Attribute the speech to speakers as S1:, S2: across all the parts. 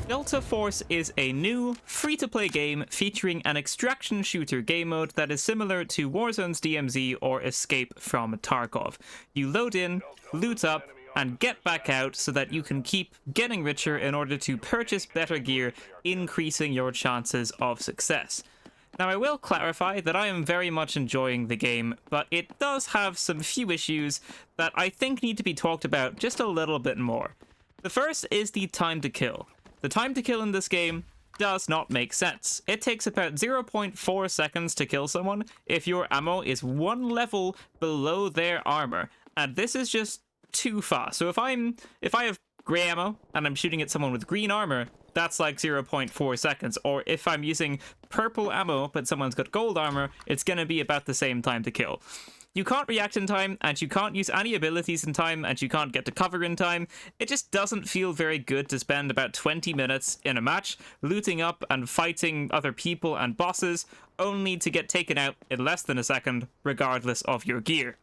S1: Delta Force is a new, free-to-play game featuring an extraction shooter game mode that is similar to Warzone's DMZ or Escape from Tarkov. You load in, loot up, and get back out so that you can keep getting richer in order to purchase better gear, increasing your chances of success. Now, I will clarify that I am very much enjoying the game, but it does have some few issues that I think need to be talked about just a little bit more. The first is the time to kill. The time to kill in this game does not make sense. It takes about 0.4 seconds to kill someone if your ammo is one level below their armor, and this is just too fast. So if I have gray ammo and I'm shooting at someone with green armor, that's like 0.4 seconds. Or if I'm using purple ammo but someone's got gold armor, it's going to be about the same time to kill. You can't react in time, and you can't use any abilities in time, and you can't get to cover in time. It just doesn't feel very good to spend about 20 minutes in a match looting up and fighting other people and bosses, only to get taken out in less than a second, regardless of your gear.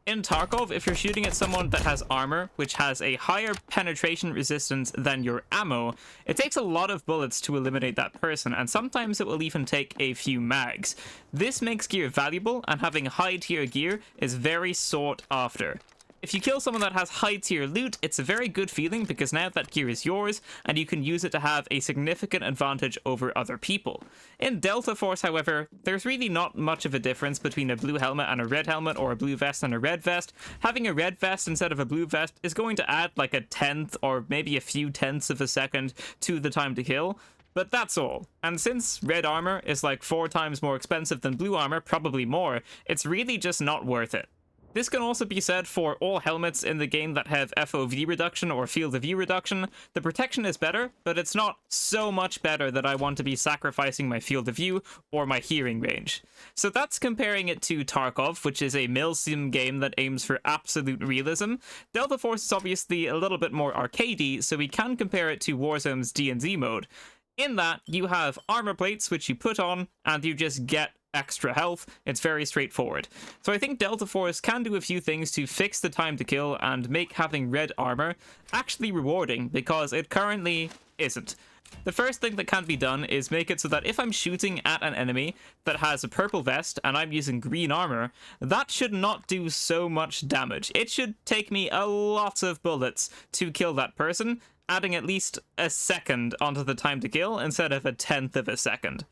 S1: In Tarkov, if you're shooting at someone that has armor, which has a higher penetration resistance than your ammo, it takes a lot of bullets to eliminate that person, and sometimes it will even take a few mags. This makes gear valuable, and having high tier gear is very sought after. If you kill someone that has high tier loot, it's a very good feeling because now that gear is yours and you can use it to have a significant advantage over other people. In Delta Force, however, there's really not much of a difference between a blue helmet and a red helmet, or a blue vest and a red vest. Having a red vest instead of a blue vest is going to add like a tenth or maybe a few tenths of a second to the time to kill. But that's all. And since red armor is like 4 times more expensive than blue armor, probably more, it's really just not worth it. This can also be said for all helmets in the game that have FOV reduction or field of view reduction. The protection is better, but it's not so much better that I want to be sacrificing my field of view or my hearing range. So that's comparing it to Tarkov, which is a milsim game that aims for absolute realism. Delta Force is obviously a little bit more arcadey, so we can compare it to Warzone's DMZ mode. In that, you have armor plates which you put on, and you just get extra health. It's very straightforward. So I think Delta Force can do a few things to fix the time to kill and make having red armor actually rewarding, because it currently isn't. The first thing that can be done is make it so that if I'm shooting at an enemy that has a purple vest and I'm using green armor, that should not do so much damage. It should take me a lot of bullets to kill that person, adding at least a second onto the time to kill instead of a tenth of a second.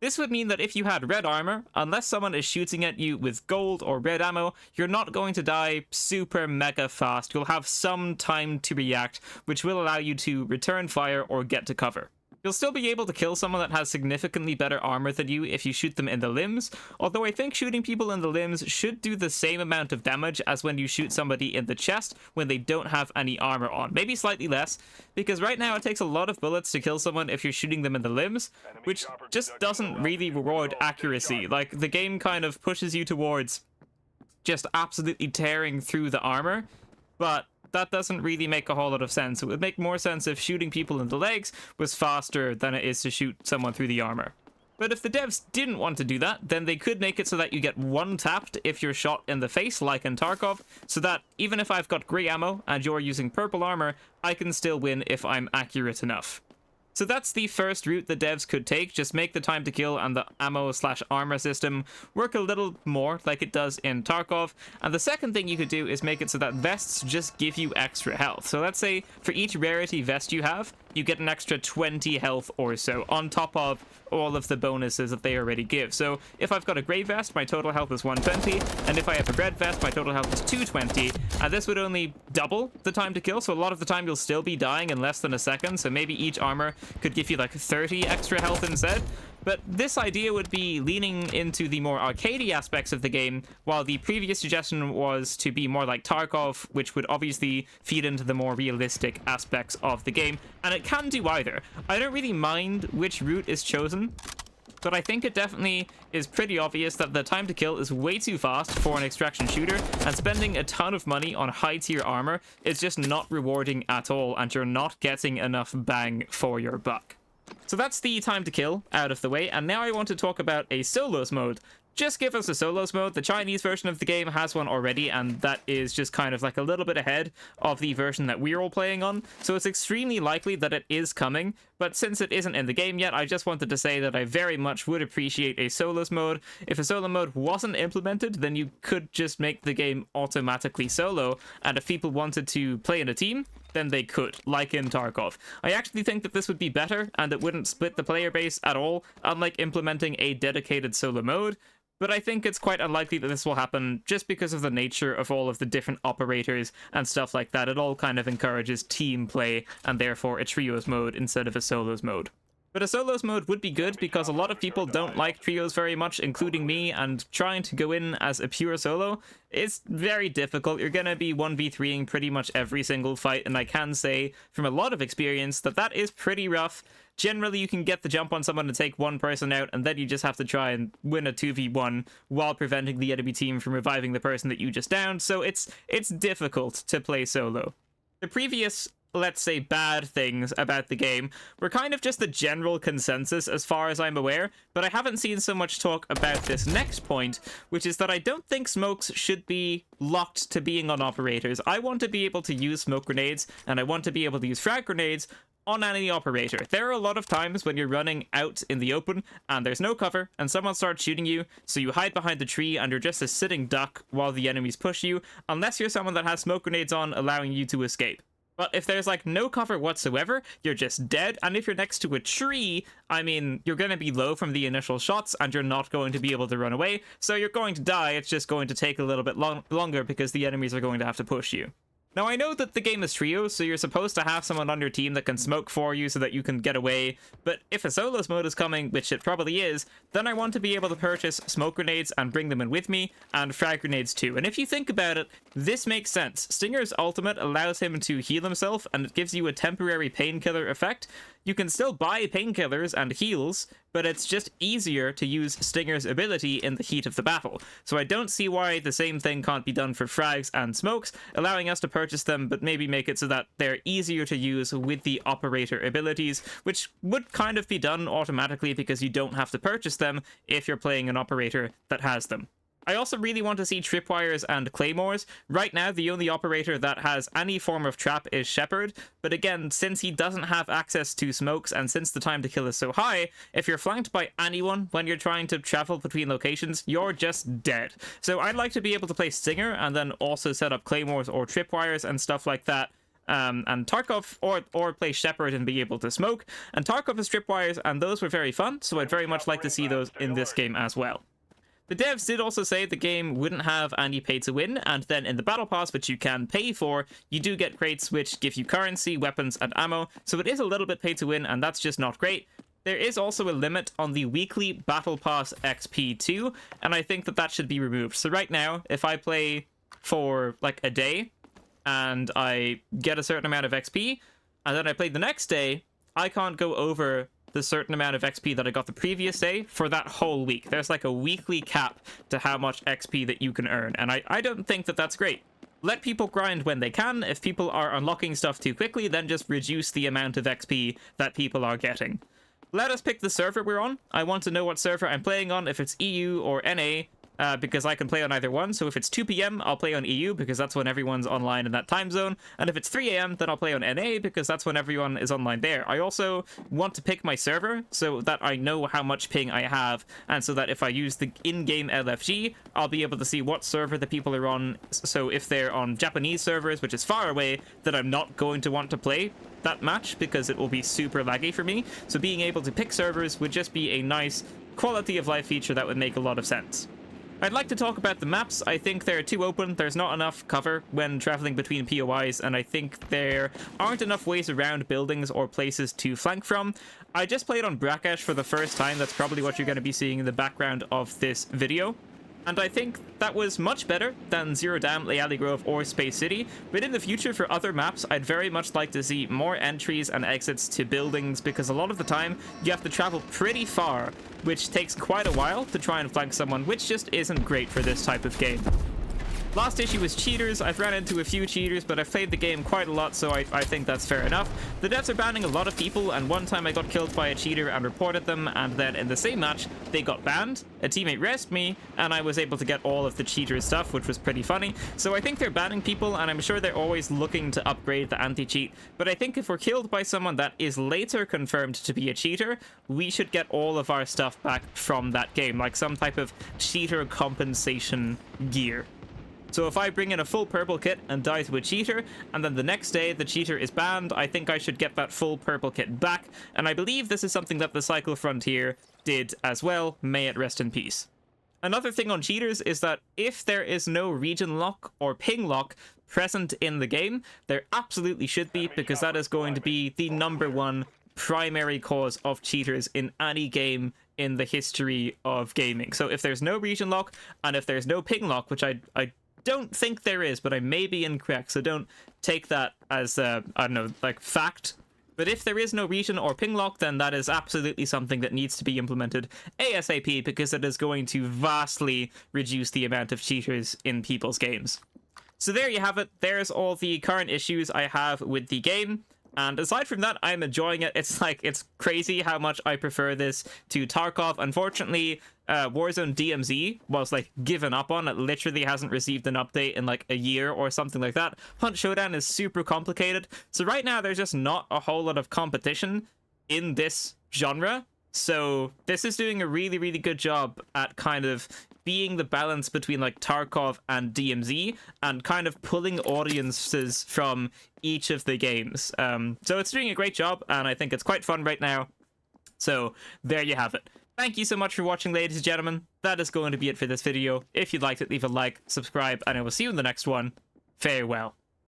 S1: This would mean that if you had red armor, unless someone is shooting at you with gold or red ammo, you're not going to die super mega fast. You'll have some time to react, which will allow you to return fire or get to cover. You'll still be able to kill someone that has significantly better armor than you if you shoot them in the limbs, although I think shooting people in the limbs should do the same amount of damage as when you shoot somebody in the chest when they don't have any armor on. Maybe slightly less, because right now it takes a lot of bullets to kill someone if you're shooting them in the limbs, which just doesn't really reward accuracy. Like, the game kind of pushes you towards just absolutely tearing through the armor, but that doesn't really make a whole lot of sense. It would make more sense if shooting people in the legs was faster than it is to shoot someone through the armor. But if the devs didn't want to do that, then they could make it so that you get one tapped if you're shot in the face, like in Tarkov, so that even if I've got grey ammo and you're using purple armor, I can still win if I'm accurate enough. So that's the first route the devs could take, just make the time to kill and the ammo/armor system work a little more like it does in Tarkov. And the second thing you could do is make it so that vests just give you extra health. So let's say for each rarity vest you have, you get an extra 20 health or so on top of all of the bonuses that they already give. So if I've got a grey vest, my total health is 120, and if I have a red vest, my total health is 220, and this would only double the time to kill, so a lot of the time you'll still be dying in less than a second, so maybe each armor could give you like 30 extra health instead. But this idea would be leaning into the more arcadey aspects of the game, while the previous suggestion was to be more like Tarkov, which would obviously feed into the more realistic aspects of the game. And it can do either. I don't really mind which route is chosen, but I think it definitely is pretty obvious that the time to kill is way too fast for an extraction shooter, and spending a ton of money on high tier armor is just not rewarding at all, and you're not getting enough bang for your buck. So that's the time to kill out of the way, and now I want to talk about a solos mode just give us a solos mode. The Chinese version of the game has one already, and that is just kind of like a little bit ahead of the version that we're all playing on. So it's extremely likely that it is coming, but since it isn't in the game yet, I just wanted to say that I very much would appreciate a solos mode. If a solo mode wasn't implemented, then you could just make the game automatically solo, and if people wanted to play in a team, then they could, like in Tarkov. I actually think that this would be better, and it wouldn't split the player base at all, unlike implementing a dedicated solo mode. But I think it's quite unlikely that this will happen just because of the nature of all of the different operators and stuff like that. It all kind of encourages team play and therefore a trios mode instead of a solos mode. But a solos mode would be good because a lot of people don't like trios very much, including me, and trying to go in as a pure solo is very difficult. You're going to be 1v3ing pretty much every single fight, and I can say from a lot of experience that that is pretty rough. Generally, you can get the jump on someone to take one person out, and then you just have to try and win a 2v1 while preventing the enemy team from reviving the person that you just downed, so it's difficult to play solo. The previous, let's say, bad things about the game were kind of just the general consensus as far as I'm aware, but I haven't seen so much talk about this next point, which is that I don't think smokes should be locked to being on operators. I want to be able to use smoke grenades, and I want to be able to use frag grenades on any operator. There are a lot of times when you're running out in the open and there's no cover and someone starts shooting you, so you hide behind the tree and you're just a sitting duck while the enemies push you, unless you're someone that has smoke grenades on allowing you to escape. But if there's like no cover whatsoever, you're just dead, and if you're next to a tree, I mean, you're going to be low from the initial shots and you're not going to be able to run away, so you're going to die. It's just going to take a little bit longer because the enemies are going to have to push you. Now, I know that the game is trios, so you're supposed to have someone on your team that can smoke for you so that you can get away, but if a solos mode is coming, which it probably is, then I want to be able to purchase smoke grenades and bring them in with me, and frag grenades too. And if you think about it, this makes sense. Stinger's ultimate allows him to heal himself, and it gives you a temporary painkiller effect. You can still buy painkillers and heals, but it's just easier to use Stinger's ability in the heat of the battle. So I don't see why the same thing can't be done for frags and smokes, allowing us to purchase them, but maybe make it so that they're easier to use with the operator abilities, which would kind of be done automatically because you don't have to purchase them if you're playing an operator that has them. I also really want to see tripwires and claymores. Right now, the only operator that has any form of trap is Shepard, but again, since he doesn't have access to smokes and since the time to kill is so high, if you're flanked by anyone when you're trying to travel between locations, you're just dead. So I'd like to be able to play Stinger and then also set up claymores or tripwires and stuff like that. And Tarkov, or play Shepard and be able to smoke. And Tarkov has tripwires, and those were very fun, so I'd very much like to see those in this game as well. The devs did also say the game wouldn't have any pay to win, and then in the battle pass, which you can pay for, you do get crates which give you currency, weapons, and ammo, so it is a little bit pay to win, and that's just not great. There is also a limit on the weekly battle pass XP too, and I think that that should be removed. So right now, if I play for like a day, and I get a certain amount of XP, and then I play the next day, I can't go over the certain amount of XP that I got the previous day for that whole week. There's like a weekly cap to how much XP that you can earn, and I don't think that that's great. Let people grind when they can. If people are unlocking stuff too quickly, then just reduce the amount of XP that people are getting. Let us pick the server we're on. I want to know what server I'm playing on, if it's EU or NA, because I can play on either one. So if it's 2 p.m, I'll play on EU because that's when everyone's online in that time zone. And if it's 3 a.m, then I'll play on NA because that's when everyone is online there. I also want to pick my server so that I know how much ping I have, and so that if I use the in-game LFG, I'll be able to see what server the people are on. So if they're on Japanese servers, which is far away, then I'm not going to want to play that match because it will be super laggy for me. So being able to pick servers would just be a nice quality of life feature that would make a lot of sense. I'd like to talk about the maps. I think they're too open. There's not enough cover when traveling between POIs, and I think there aren't enough ways around buildings or places to flank from. I just played on Brackesh for the first time. That's probably what you're going to be seeing in the background of this video. And I think that was much better than Zero Dam, Alley Grove, or Space City. But in the future, for other maps, I'd very much like to see more entries and exits to buildings, because a lot of the time, you have to travel pretty far, which takes quite a while to try and flank someone, which just isn't great for this type of game. Last issue was cheaters. I've ran into a few cheaters, but I've played the game quite a lot, so I think that's fair enough. The devs are banning a lot of people, and one time I got killed by a cheater and reported them, and then in the same match, they got banned. A teammate rescued me, and I was able to get all of the cheater stuff, which was pretty funny. So I think they're banning people, and I'm sure they're always looking to upgrade the anti-cheat. But I think if we're killed by someone that is later confirmed to be a cheater, we should get all of our stuff back from that game, like some type of cheater compensation gear. So if I bring in a full purple kit and die to a cheater, and then the next day the cheater is banned, I think I should get that full purple kit back, and I believe this is something that the Cycle Frontier did as well. May it rest in peace. Another thing on cheaters is that if there is no region lock or ping lock present in the game, there absolutely should be, because that is going to be the #1 primary cause of cheaters in any game in the history of gaming. So if there's no region lock, and if there's no ping lock, which I don't think there is, but I may be incorrect, so don't take that as I don't know, like fact. But if there is no region or ping lock, then that is absolutely something that needs to be implemented ASAP, because it is going to vastly reduce the amount of cheaters in people's games. So there you have it. There's all the current issues I have with the game. And aside from that, I'm enjoying it. It's crazy how much I prefer this to Tarkov. Unfortunately, Warzone DMZ was given up on. It literally hasn't received an update in a year or something like that. Hunt Showdown is super complicated. So right now, there's just not a whole lot of competition in this genre. So this is doing a really, really good job at kind of being the balance between Tarkov and DMZ, and kind of pulling audiences from each of the games. So it's doing a great job, and I think it's quite fun right now. So there you have it. Thank you so much for watching, ladies and gentlemen. That is going to be it for this video. If you liked it, leave a like, subscribe, and I will see you in the next one. Farewell.